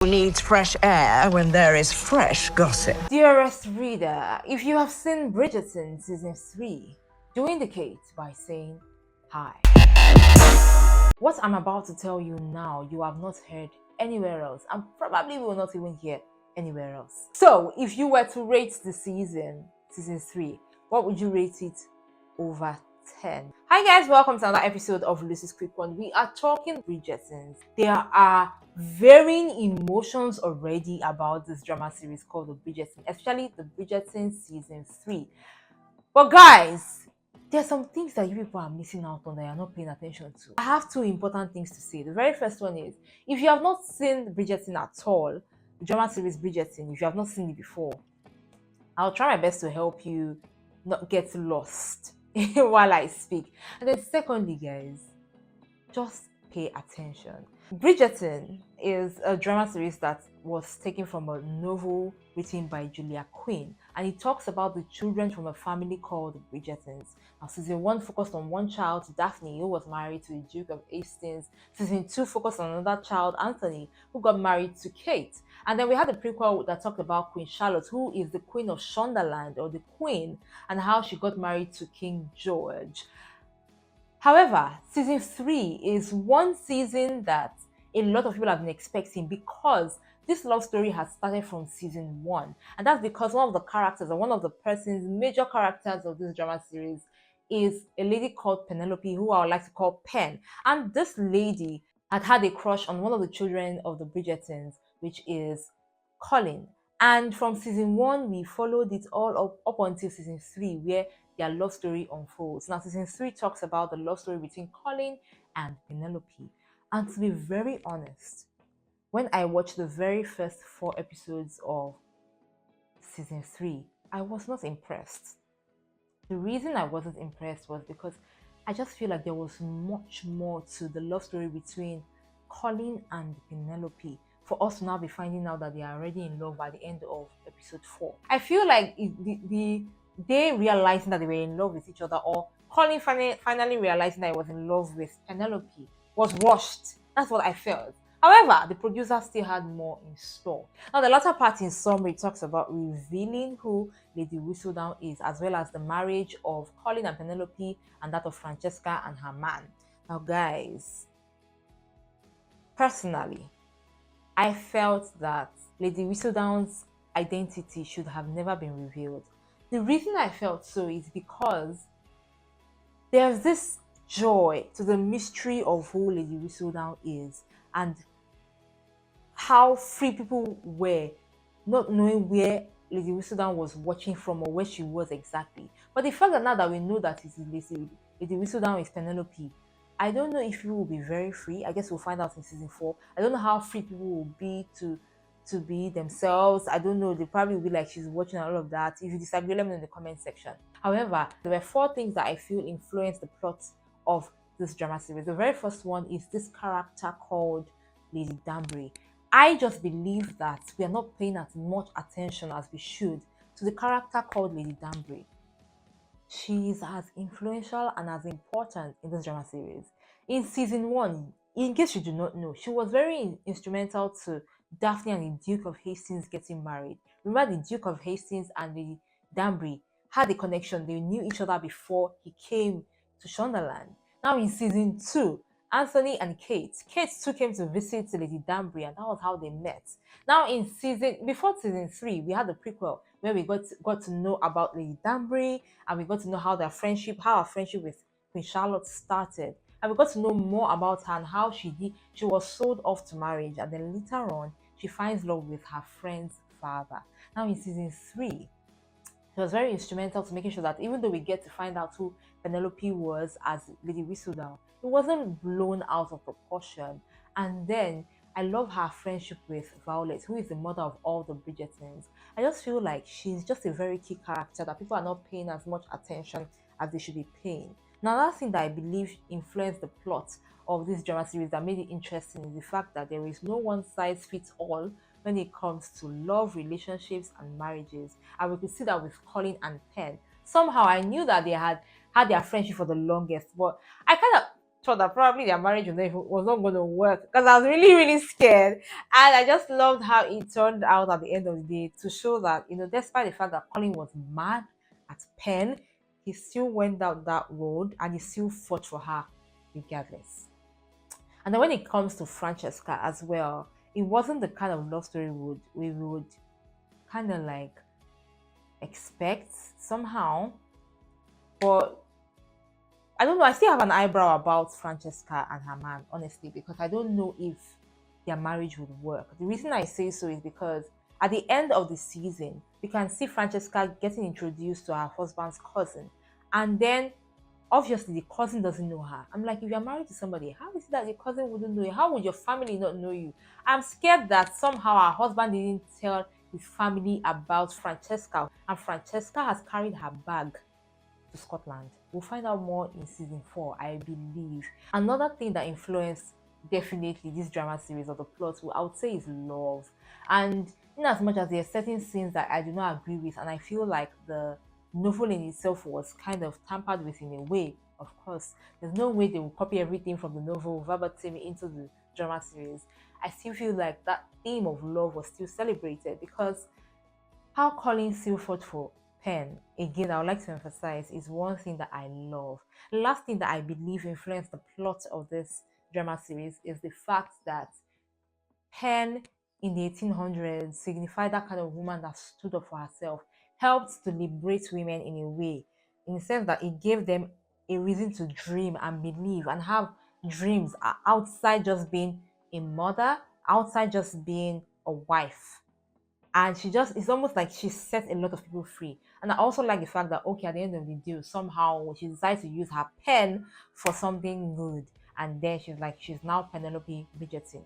Who needs fresh air when there is fresh gossip? Dearest reader, if you have seen Bridgerton Season 3, do indicate by saying hi. What I'm about to tell you now, you have not heard anywhere else, and probably will not even hear anywhere else. So, if you were to rate the Season 3, what would you rate it over 10? Hi guys, welcome to another episode of Lucy's Quick One. We are talking Bridgerton. There are varying emotions already about this drama series called the Bridgerton, especially the Bridgerton Season 3. But guys, there's some things that you people are missing out on that you're not paying attention to. I have two important things to say. The very first one is, if you have not seen Bridgerton at all, the drama series Bridgerton, if you have not seen it before, I'll try my best to help you not get lost while I speak. And then secondly, guys, just pay attention. Bridgerton is a drama series that was taken from a novel written by Julia Quinn, and it talks about the children from a family called the Bridgertons. Now, season 1 focused on one child, Daphne, who was married to the Duke of Hastings. Season 2 focused on another child, Anthony, who got married to Kate. And then we had a prequel that talked about Queen Charlotte, who is the Queen of Shondaland, or the Queen, and how she got married to King George. However, season 3 is one season that a lot of people have been expecting, because this love story has started from season 1. And that's because one of the characters, or one of the major characters of this drama series, is a lady called Penelope, who I would like to call Pen. And this lady had a crush on one of the children of the Bridgertons, which is Colin. And from season 1, we followed it all up until season 3, where their love story unfolds. Now, season 3 talks about the love story between Colin and Penelope. And to be very honest, when I watched the very first 4 episodes of season 3, I was not impressed. The reason I wasn't impressed was because I just feel like there was much more to the love story between Colin and Penelope for us to now be finding out that they are already in love by the end of episode 4. I feel like they realizing that they were in love with each other, or Colin finally realizing that he was in love with Penelope, was rushed. That's what I felt. However, the producer still had more in store. Now, the latter part in summary talks about revealing who Lady Whistledown is, as well as the marriage of Colin and Penelope and that of Francesca and her man. Now, guys, personally, I felt that Lady Whistledown's identity should have never been revealed. The reason I felt so is because there's this joy to the mystery of who Lady Whistledown is, and how free people were, not knowing where Lady Whistledown was watching from or where she was exactly. But the fact that now that we know that it is Lady Whistledown is Penelope, I don't know if people will be very free. I guess we'll find out in season 4. I don't know how free people will be to be themselves. I don't know. They probably will be like, she's watching all of that. If you disagree, let me know in the comment section. However, there were 4 things that I feel influenced the plot of this drama series. The very first one is this character called Lady Danbury. I just believe that we are not paying as much attention as we should to the character called Lady Danbury. She is as influential and as important in this drama series. In season 1, in case you do not know, she was very instrumental to Daphne and the Duke of Hastings getting married. Remember, the Duke of Hastings and the Danbury had a connection. They knew each other before he came to Shondaland. Now in season 2, Anthony and Kate too came to visit Lady Danbury, and that was how they met. Now before season 3, we had the prequel where we got to know about Lady Danbury, and we got to know how our friendship with Queen Charlotte started. And we got to know more about her and how she was sold off to marriage, and then later on she finds love with her friend's father. Now in season 3, she was very instrumental to making sure that even though we get to find out who Penelope was as Lady Whistledown, it wasn't blown out of proportion. And then I love her friendship with Violet, who is the mother of all the Bridgertons. I just feel like she's just a very key character that people are not paying as much attention as they should be paying. Now, another thing that I believe influenced the plot of this drama series that made it interesting is the fact that there is no one size fits all when it comes to love, relationships, and marriages. And we could see that with Colin and Pen. Somehow I knew that they had their friendship for the longest, but I kind of thought that probably their marriage was not going to work because I was really, really scared. And I just loved how it turned out at the end of the day to show that, despite the fact that Colin was mad at Penn, he still went down that road and he still fought for her regardless. And then when it comes to Francesca as well, it wasn't the kind of love story we would kind of like expect somehow. But I don't know, I still have an eyebrow about Francesca and her man, honestly, because I don't know if their marriage would work. The reason I say so is because at the end of the season, we can see Francesca getting introduced to her husband's cousin. And then obviously the cousin doesn't know her. I'm like, if you're married to somebody, how is it that the cousin wouldn't know you? How would your family not know you? I'm scared that somehow her husband didn't tell his family about Francesca, and Francesca has carried her bag to Scotland. We'll find out more in season 4, I believe. Another thing that influenced definitely this drama series or the plot, I would say, is love. And in as much as there are certain scenes that I do not agree with, and I feel like the novel in itself was kind of tampered with in a way. Of course, there's no way they will copy everything from the novel verbatim into the drama series. I still feel like that theme of love was still celebrated because how Colin still fought for Penn, again, I would like to emphasize, is one thing that I love. The last thing that I believe influenced the plot of this drama series is the fact that Penn in the 1800s signified that kind of woman that stood up for herself, helped to liberate women in a way, in the sense that it gave them a reason to dream and believe and have dreams outside just being a mother, outside just being a wife. And it's almost like she set a lot of people free. And I also like the fact that, okay, at the end of the day, somehow she decided to use her pen for something good. And then she's now Penelope Bridgerton.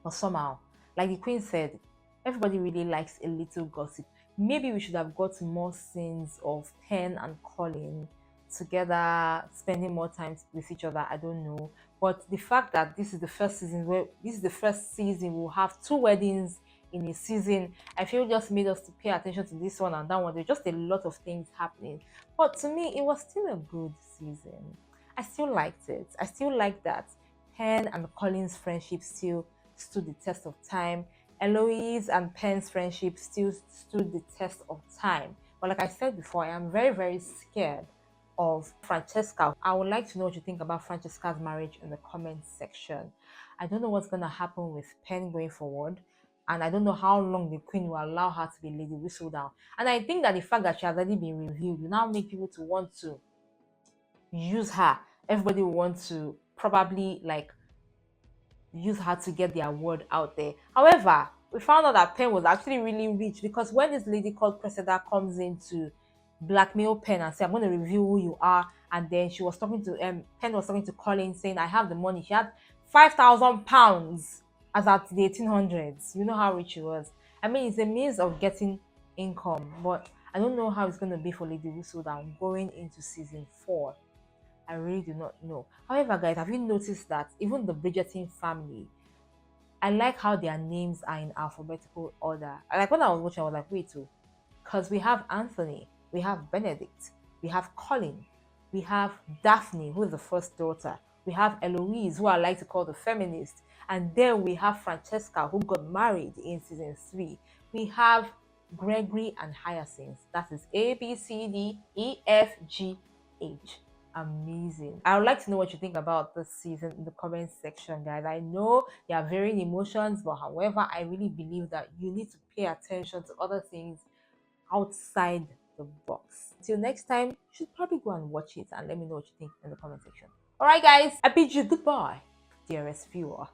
But somehow, like the queen said, everybody really likes a little gossip. Maybe we should have got more scenes of Penn and Colin together, spending more time with each other. I don't know. But the fact that this is the first season we'll have 2 weddings in a season, I feel just made us to pay attention to this one and that one. There's just a lot of things happening. But to me, it was still a good season. I still liked it. I still like that Penn and Colin's friendship still stood the test of time. Eloise and Penn's friendship still stood the test of time. But like I said before, I am very, very scared of Francesca. I would like to know what you think about Francesca's marriage in the comments section. I don't know what's going to happen with Penn going forward. And I don't know how long the queen will allow her to be Lady Whistledown. And I think that the fact that she has already been revealed will now make people to want to use her. Everybody will want to probably like use her to get their word out there. However, we found out that Penn was actually really rich because when this lady called Cressida comes in to blackmail Penn and say, I'm going to reveal who you are, and then she was talking to Penn was talking to Colin saying, I have the money. She had £5,000 as at the 1800s. You know how rich she was. I mean, it's a means of getting income, but I don't know how it's going to be for Lady Whistledown going into season 4. I really do not know. However, guys, have you noticed that even the Bridgerton family, I like how their names are in alphabetical order. Like when I was watching, I was like, wait, because we have Anthony, we have Benedict, we have Colin, we have Daphne, who is the first daughter, we have Eloise, who I like to call the feminist, and then we have Francesca, who got married in season 3. We have Gregory and Hyacinth. That is A, B, C, D, E, F, G, H. Amazing. I would like to know what you think about this season in the comments section, guys. I know there are varying emotions, but however, I really believe that you need to pay attention to other things outside the box. Till next time, you should probably go and watch it and let me know what you think in the comment section. All right, guys, I bid you goodbye, dearest viewer.